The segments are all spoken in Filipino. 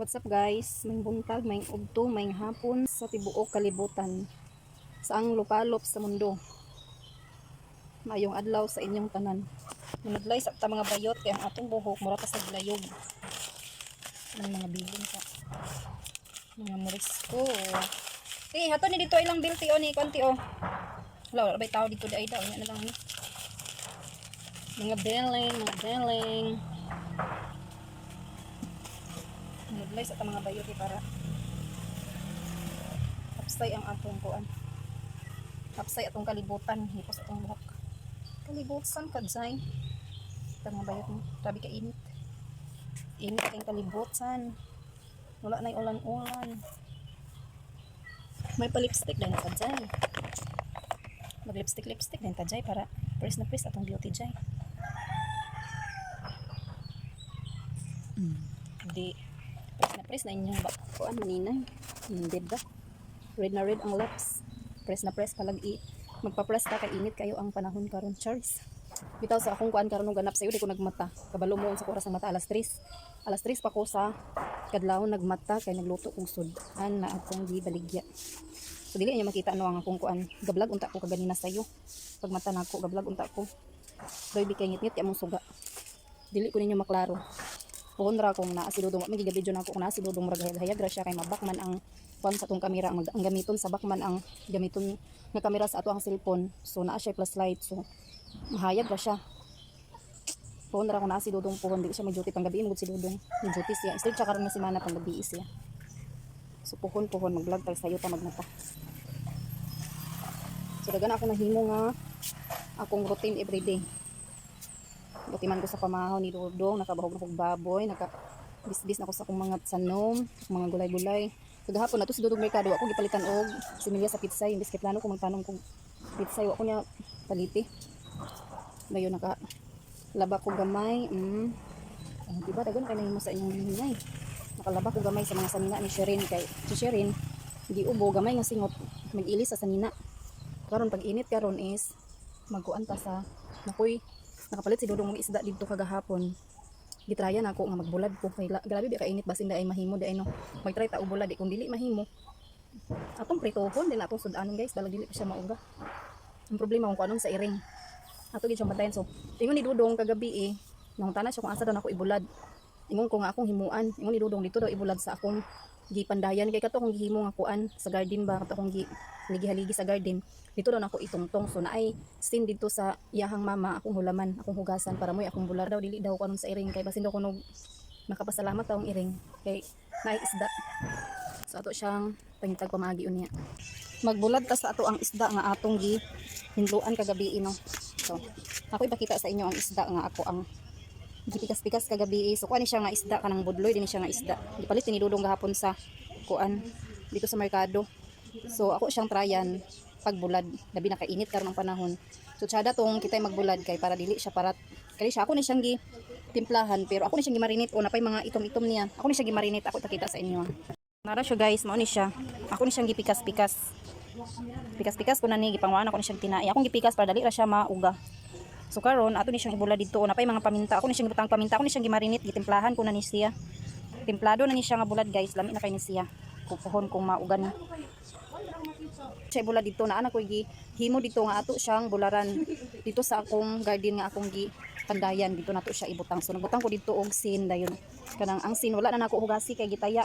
What's up guys? May buntag, may udto, may hapon sa tibuok kalibutan. Sa ang lupalop sa mundo. Mayong adlaw sa inyong tanan. Manadlay sa ta mga bayot kay ang atong buhok mura pa sa glayog. Ang mga bilin sa mga morisko. Hato ni dito ilang bilti o ni konti o. Wala bay tao dito day daw nya na lang ni. Mga beling. Manadlay sa ta mga bayot para hapsay ang atong kuan. Hapsay atong kalibutan, hipos atong buhok. Kalibutan kadzay. Ito mga bayot mo. Grabe ka init. Init kayong kalibutan. Wala na'y ulan-ulan. May pa-lipstick din kadzay. Mag-lipstick din kadzay para press na press atong beauty jay. Hindi. Press na inyong kuan maninay. Hindi ba? Red na red ang lips. Press na press palagi. Magpa-press ka kay init kayo ang panahon karon, Charles. Bitaw sa akong kuan karon og ganap sayo di ko nagmata. Kabalo mo sa oras ng mata alas 3. Alas 3 pa ko sa kadlawon nagmata kay nagluto kong sudan na akong gibaligya. So dili niyo makita ano ang akong kuan. Gablag unta ko kaganina sayo. Pag mata nako gablag unta ko. Baby kay ngit-ngit among suga. Dili ko ninyo maklaro. Puhon ra kung naa si Dudong, may gigabidyo na ako kung naa si Dudong maragayag ra siya kay mabakman ang kuan sa tong kamera, ang gamiton sa bakman ang gamiton nga kamera sa ato ang cellphone. So naa siya plus light, so mahayag ra siya. Puhon ra kung naa si Dudong, puhon di siya may duty panggabi mo si Dudong. May duty siya. Straight siya karon na semana panggabi siya. So puhon mag-vlog tag sayo ta magnata. So dagan ako nahimo nga akong routine everyday. Butiman ko sa pamahaw ni Dudong, nakabahog na kong baboy, nakabisbis na ko sa akong mga sanom, mga gulay-gulay. So gahapon na to si Dudong merkado, ako gipalitan og similya sa pitsay, imbis kay plano ko magtanong kong pitsay, ako niya paliti. Dayon nakalaba ko gamay. Diba dagon kay nahimo sa inyong hinay. Nakalaba ko gamay sa mga sanina ni Sherin kay si Sherin giubo gamay nga singot mag-ilis sa sanina. Karon pag init karon is magkuan ta sa nakoy nakapalit si Dudong ng isda dito kagahapon. Gitrayan ako nga magbulad ko kay grabe bi ka init basin ay mahimo di ay no. Magtry ta og bulad di kung dili mahimo. Atong pritohon din atong sudanon guys, balag dili pa siya mauga. Ang problema kung anong sa iring. Ato gid siyang bantayan so. Ingon ni Dudong kagabi nang tanan siya kung asa daw nako ibulad. Ingon ko nga akong himuan. Ingon ni Dudong dito daw ibulad sa akong gipandayan kay kato kong gihimo nga kuan sa garden ba kato kong haligi sa garden. Dito daw nako itungtong so naay sin dito sa iyahang mama akong hulaman, akong hugasan para moy akong bular daw dili daw kanon sa iring kay basin daw kuno nakapasalamat taong iring kay naay isda. So ato siyang pangitag pamagi unya. Magbulad ta sa ato ang isda nga atong hindluan kagabi no. So ako ipakita sa inyo ang isda nga ako ang gipikas-pikas kagabi. So kuan ni siya nga isda kanang budloy din siya nga isda. Gipalit ni Dudong gahapon sa kuan dito sa merkado. So ako siyang tryan pagbulad, labi na kainit karon ang panahon. So tsada tong kitay magbulad kay para dili siya parat. Kali siya ako ni siyang timplahan pero ako ni siyang gimarinate o napay mga itom-itom niya. Ako ni siyang gimarinate, ako ipakita sa inyo. Nara siya guys, mao ni siya. Ako ni siyang gipikas-pikas. Pikas-pikas ko na ni gipangwaan ako ni siyang tinai. Akong gipikas para dali ra siya mauga. So karon ato ni siyang ibulad dito o napay mga paminta. Ako ni siyang gibutang paminta, ako ni siyang gimarinate, gitimplahan ko na ni siya. Templado na ni siya nga bulad guys, lami na kay ni siya. Kukuhon kung maugan. Siya bulad dito na anak ko himo dito nga ato siyang bularan dito sa akong garden nga akong pandayan dito nato siya ibutang. So nagbutang ko dito og sin dayon. Kanang ang sin wala na nako hugasi kay gitaya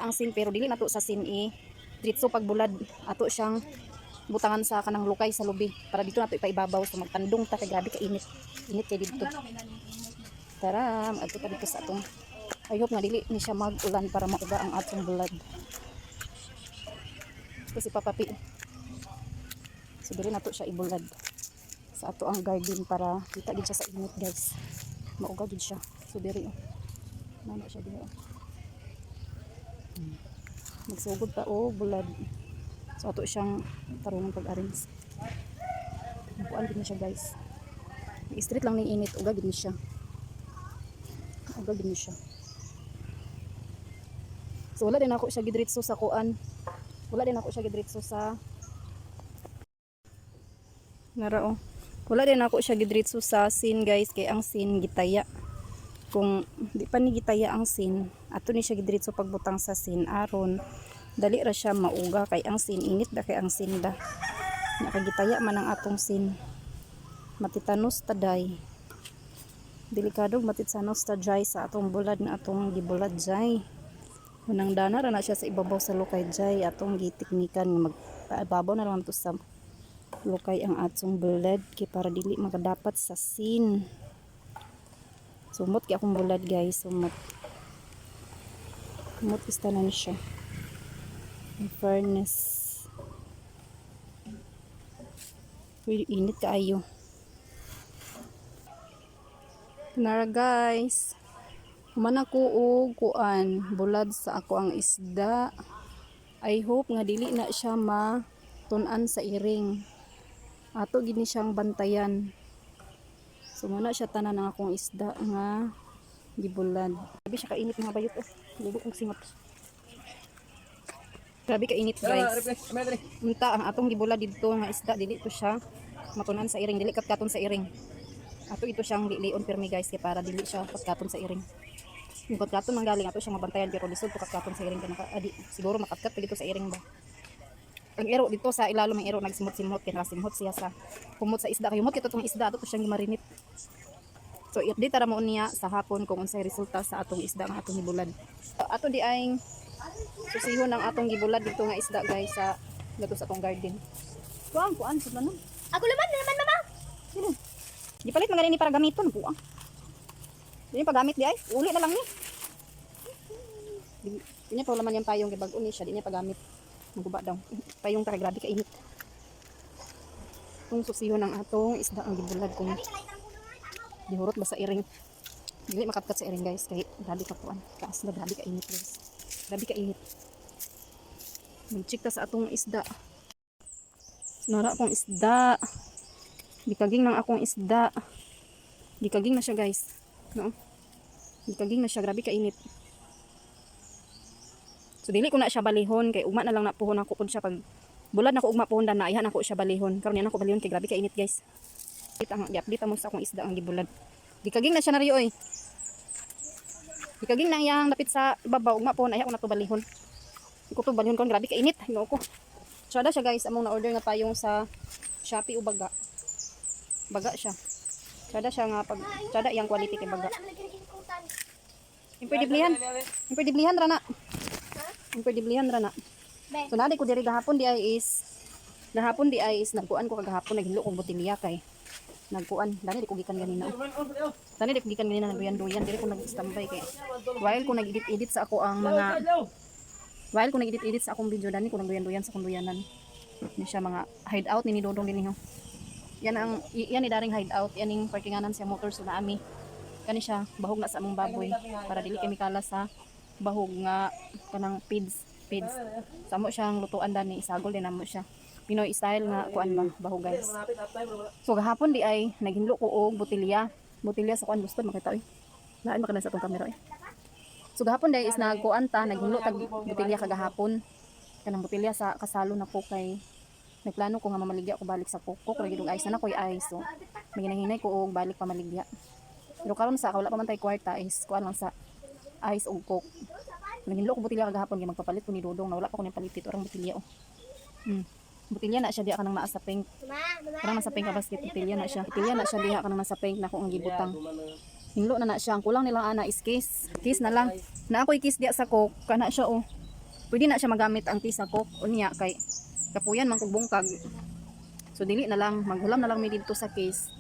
ang sin pero dili nato sa sin diretso pagbulad ato siyang butangan sa kanang lukay sa lubi para dito nato ipaibabaw so magtandong ta kay grabe ka init kay dito. Tara adto ta dito sa atong I hope nga dili ni siya mag-ulan para mauga ang atong bulad. Kasi papapi. So diri nato siya ibulad sa ato ang garden para kita gid siya sa init guys. Mauga gid siya. So diri Nana siya diri Magsugod pa bulad. So ato siyang tarungan pag-arrange. Kuan gid siya guys. Street lang ning init uga gid ni siya. Uga gid ni siya. So wala din ako siya gidritso sa kuan. Wala din ako siya gidritso sa Nara Wala din ako siya gidritso sa sin guys kay ang sin gitaya. kung di pa ni gitaya ang sin, ato ni siya gidiretso pagbutang sa sin aron dali ra siya mauga kay ang sin init da kay ang sin da. Nakagitaya man ang atong sin. Matitanos taday. Delikadog matitanos taday sa atong bulad na atong gibulad jay. Unang dana ra na siya sa ibabaw sa lukay jay atong gitiknikan nga magpababaw na lang to sa lukay ang atong bulad kay para dili makadapat sa sin. Sumot kay akong bulad guys, sumot. Sumot istanan siya. In fairness. Uy, init kaayo. Nara guys. Human ako og kuan, bulad sa ako ang isda. I hope nga dili na siya matun-an sa iring. Ato gini siyang bantayan. So muna siya tanan ng akong isda nga gibulad. Grabe siya kainit mga bayot. Lugo kong singot. Grabe kainit guys. Unta ang atong gibulad dito nga isda dili to siya matunan sa iring, dili katkaton sa iring. Ato ito siyang lion permi guys kay para dili siya katkaton sa iring. Yung katkaton manggaling ato siyang mabantayan pero lisod to katkaton sa iring kanaka adi siguro makatkat pa dito sa iring ba. Ang ero dito sa ilalom ng ero nagsimot-simot kay nakasimot siya sa kumot sa isda kay humot kito tong isda ato to siyang gimarinit. So i-update ra mo niya sa hapon kung unsay resulta sa atong isda nga atong gibulad. Ato di ay susihon ang atong gibulad dito nga isda guys sa dito sa atong garden. Kuan sa tanan. Ako naman mama. Sino? Di palit mga ni para gamiton po. Dili pa gamit di ay. Uli na lang ni. Di niya pa laman yung payong kay bag-o ni siya, di niya pa gamit. Maguba daw. Payong ta kay grabe ka init. Kung susihon ang atong isda ang gibulad kung dihurot ba sa iring. Dili makatkat sa iring guys kay grabe ka kuan. Kaas na grabe ka init guys. Grabe ka init. Mag-check ta sa atong isda. Nara akong isda. Gikaging ng akong isda. Gikaging na siya guys. No? Gikaging na siya. Grabe ka init. So dili ko na siya balihon kay ugma na lang napuhon ako pud siya pag bulad na ko ugma pohon na ayahan ako siya balihon. Karon yan ako balihon kay grabe ka init guys. Di-update mo sa akong isda ang gibulad. Gikaging na siya na riyo oy. Gikaging na iyang lapit sa ibabaw ugma pohon ayaw ko na to balihon. Iko to balihon kon grabe ka init. Hino ko. Tsada siya guys among na-order nga payong sa Shopee o baga. Baga siya. Tsada siya nga pag tsada iyang quality kay baga. Impediblihan ra na. Impediblihan ra na. So nadi ko diri gahapon di ay is nagkuan ko kagahapon naghilo kog botilya kay nagkuan dani di ko gikan ganina. Dani di ko gikan ganina nagduyan-duyan diri ko nag-standby kay while ko nag-edit sa ako ang mga while ko nag-edit sa akong video dani ko nagduyan-duyan sa kunduyanan. Ni siya mga hideout ni Dodong dinhi ho. Yan ni daring hideout, yan ning parkinganan sa motor so naami. Kani siya bahog na sa among baboy para dili kemikala sa bahog nga kanang feeds. Samo siyang lutuan dani isagol din namo siya. Pinoy style nga kuan ba bahog guys. So gahapon di ay naghinlo ko og botilya sa kuan gusto makita oy. Naan makita sa tong camera oy. So gahapon di is nagkuan ta naghinlo tag botilya kagahapon. Kanang botilya sa kasalo na ko kay nagplano ko nga mamaligya ko balik sa kukok lagi dug ice na koy ice so maginahinay ko og balik pamaligya. Pero karon sa wala pa man tay kwarta is kuan lang sa ice ug coke. Naghinlo ko botilya kagahapon kay magpapalit ko ni Dodong na wala pa ko ni palitit orang botilya oh. Botilya na siya diha kanang naa sa pink. Kanang nasa pink ka basket botilya na siya. Botilya na siya diha kanang nasa pink na ko ang gibutang. Hinlo na siya. Ang kulang nilang ana is case. Case na lang. Na ako'y case diha sa coke kana siya oh. Pwede na siya magamit ang case sa coke unya kay kapuyan man kog bungkag. So dili na lang maghulam na lang mi didto sa case.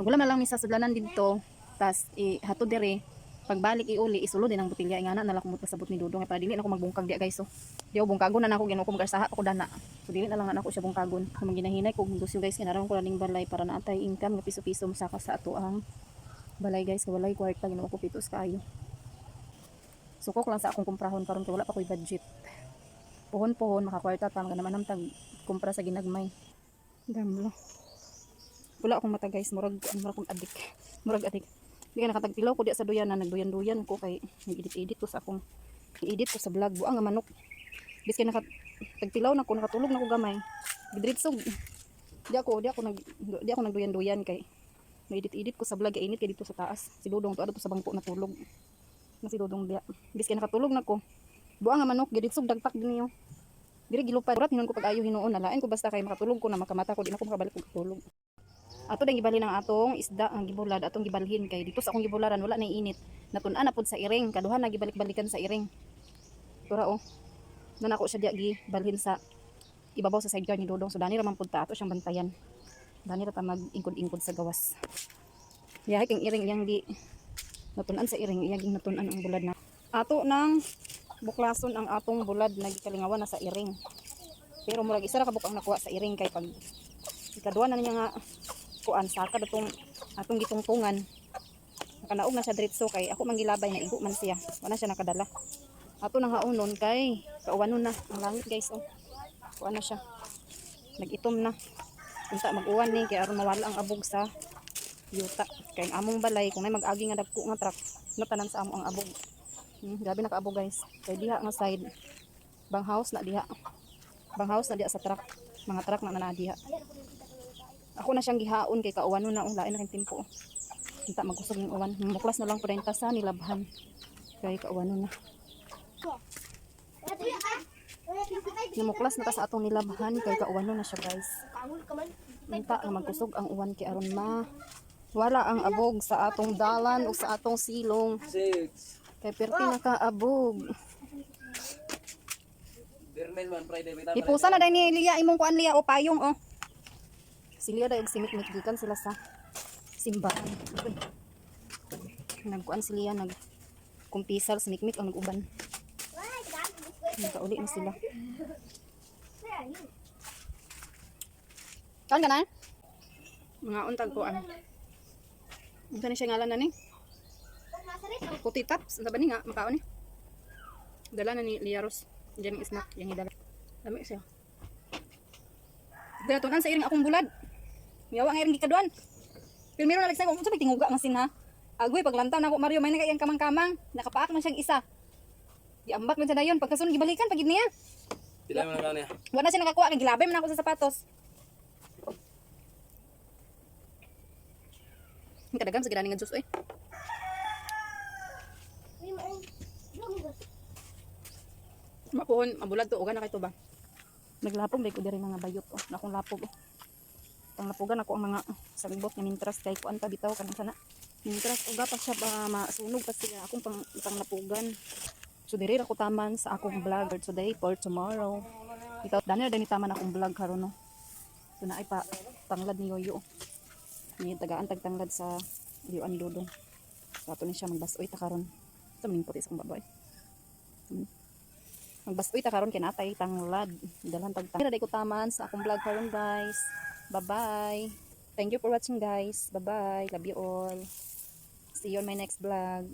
Maghulam na lang mi sa sudlanan didto tas hatod dire pagbalik iuli isulo din ang botilya ingana na lang kumot pasabot ni Dodong para dili na ko magbungkag di guys so. Di ako bungkagon na nako ginuko magarsaha ako dana. So dili na lang nako siya bungkagon. Kung ginahinay ko gusyo guys kinaron ko laning balay para naatay income nga piso-piso saka sa ato ang balay guys kay walay kwarta ginuko ko pitos kaayo. Sukok lang sa akong kumprahon karon kay wala pa koy budget. Pohon-pohon makakwarta ta nga naman tag kumpra sa ginagmay. Damlo. Wala akong mata guys, murag akong adik. Murag adik. Di ka nakatagtilaw ko di sa duyan na nagduyan-duyan ko kay nag-edit ko sa akong i-edit ko sa vlog buang nga manok. Bis kay nakatagtilaw na ko nakatulog na ko gamay. Gidritsog. Di ako nagduyan-duyan kay Edit ko sa vlog init kay dito sa taas. Si Dodong to sa bangko natulog. Na si Dodong dia. Bis kay nakatulog na ko. Buang nga manok gid sug dagpak din niyo. Diri gilupad rat hinon ko pag-ayo hinuon nalain ko basta kay makatulog ko na makamata ko di na ko makabalik og tulog. Ato dang gibalhin ang atong isda ang gibulad atong gibalhin kay dito sa akong gibularan wala na init. Natun-an na pud sa iring kaduha na gibalik-balikan sa iring. Tura oh. Na nako siya dia gibalhin sa ibabaw sa sidecar ni Dodong so dani ra man pud ta ato siyang bantayan. Dani ra ta mag-ingkod-ingkod sa gawas. Yahay king iring yang di natunan sa iring iyang natunan ang bulad na. Ato nang buklason ang atong bulad nagikalingawan na sa iring. Pero murag isa ra ka bukang nakuha sa iring kay pag ikaduha na niya nga kuan saka atong gitungtungan. Nakanaog na siya diretso kay ako mangilabay na igo man siya. Wala siya nakadala. Ato nang haunon kay kauwanon na ang langit guys oh. Kuan na siya. Nag-itom na. Unta mag-uwan ni kay aron mawala ang abog sa yuta. Kay ang among balay kung may mag-agi nga dagko nga truck, natanan sa amo ang abog. Grabe nakaabog guys. Kay diha nga side bang house na diha. Bang house na diha sa truck. Mga truck na diha. Ako na siyang gihaon kay kauwanon na lain na kin tempo. Unta magusog ng uwan. Muklas na lang 40 sa nilabhan. Kay kauwanon na. Namuklas na ta sa atong nilabhan kay kauwanon na siya guys. Unta nga magkusog ang uwan kay aron wala ang abog sa atong dalan o sa atong silong. Kay perti nakaabog. Ipusa na dahil ni Lia imong kuan Lia o payong oh. Si Lia dahil simik-mik gikan sila sa simbahan. Nagkuan si Lia nagkumpisal simik-mik ang nag-uban. Nagkauli na sila. Kaon ka na? Mga untag kuan. Unsa ni siya ngalan na ni? Puti taps, ang ba ni nga makaon ni? Dala na ni Liaros. Diyan ang snack, yang idala. Dami siya. Dala tunan sa iring akong bulad. Miyawa nga iring gikaduan. Pero meron na ko, unsa may tinguga nga sin ha? Agoy paglantaw na ako Mario, may nagayang kamang-kamang, nakapaak man siyang isa. Giambak man siya dayon, pagkasunod gibalikan pagid niya. Pila man lang niya. Wala siya nakakuha, gilabay man ako sa sapatos. Kadaghan sa gidani nga juice oy. Mapuhon, mabulag to uga na kay to ba. Naglapog dai ko diri mga bayot oh, na akong lapog oh. Panglapogan ako ang mga salibot nga mintras kay kuan pa bitaw kanang sana. Mintras uga pa siya ba masunog pa siya akong panglapogan. So diri ra ko taman sa akong vlog for today for tomorrow. Bitaw dani ra dani taman akong vlog karon no. So naay pa tanglad ni Yoyo. Ni tagaan tagtanglad sa Yuan Dodong. So ato ni siya magbasoy ta karon. Sa maning puti sa akong baboy. Magbasoy ta karon kay natay tanglad. Dalan tagtanglad ko taman sa akong vlog karon guys. Bye-bye. Thank you for watching guys. Bye-bye. Love you all. See you on my next vlog.